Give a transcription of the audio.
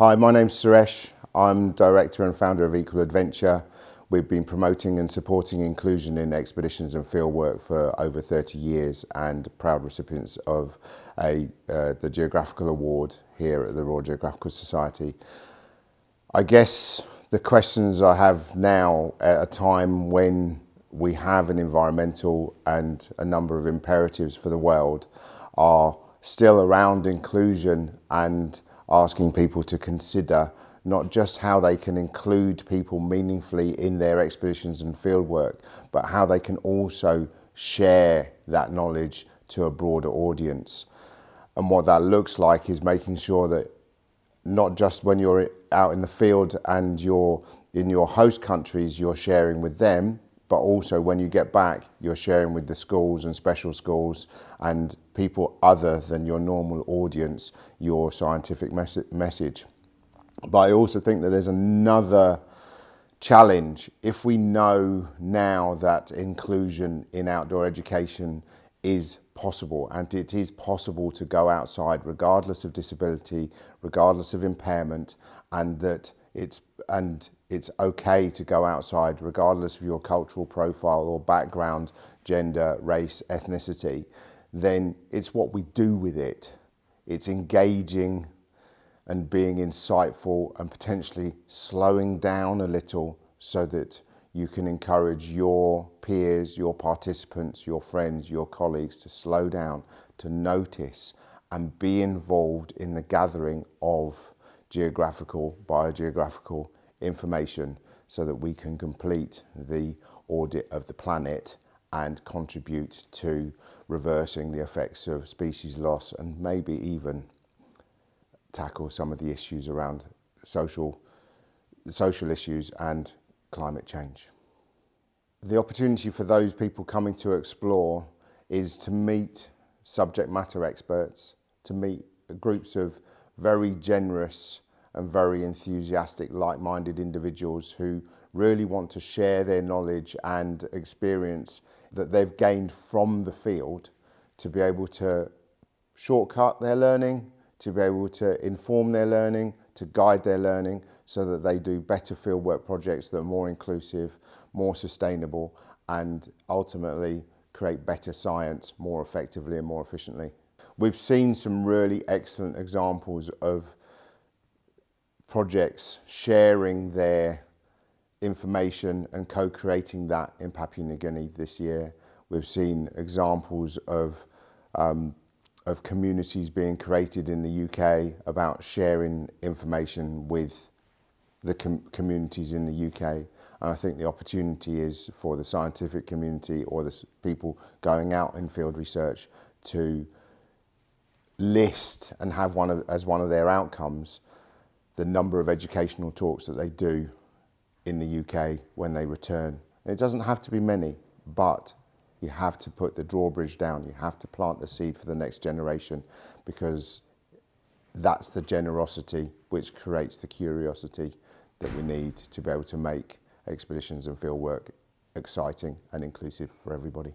Hi, my name's Suresh. I'm director and founder of Equal Adventure. We've been promoting and supporting inclusion in expeditions and fieldwork for over 30 years and proud recipients of the Geographical Award here at the Royal Geographical Society. I guess the questions I have now at a time when we have an environmental and a number of imperatives for the world are still around inclusion and asking people to consider not just how they can include people meaningfully in their expeditions and fieldwork, but how they can also share that knowledge to a broader audience. And what that looks like is making sure that not just when you're out in the field and you're in your host countries, you're sharing with them, but also when you get back, you're sharing with the schools and special schools and people other than your normal audience, your scientific message. But I also think that there's another challenge. If we know now that inclusion in outdoor education is possible, and it is possible to go outside regardless of disability, regardless of impairment, and that it's okay to go outside regardless of your cultural profile or background, gender, race, ethnicity, then it's what we do with it. It's engaging and being insightful and potentially slowing down a little so that you can encourage your peers, your participants, your friends, your colleagues to slow down, to notice and be involved in the gathering of geographical, biogeographical information so that we can complete the audit of the planet and contribute to reversing the effects of species loss and maybe even tackle some of the issues around social issues and climate change. The opportunity for those people coming to explore is to meet subject matter experts, to meet groups of very generous and very enthusiastic, like-minded individuals who really want to share their knowledge and experience that they've gained from the field to be able to shortcut their learning, to be able to inform their learning, to guide their learning so that they do better fieldwork projects that are more inclusive, more sustainable, and ultimately create better science more effectively and more efficiently. We've seen some really excellent examples of projects sharing their information and co-creating that in Papua New Guinea this year. We've seen examples of communities being created in the UK about sharing information with the communities in the UK. And I think the opportunity is for the scientific community or the people going out in field research to list and have as one of their outcomes the number of educational talks that they do in the UK when they return. And it doesn't have to be many, but you have to put the drawbridge down. You have to plant the seed for the next generation, because that's the generosity which creates the curiosity that we need to be able to make expeditions and fieldwork exciting and inclusive for everybody.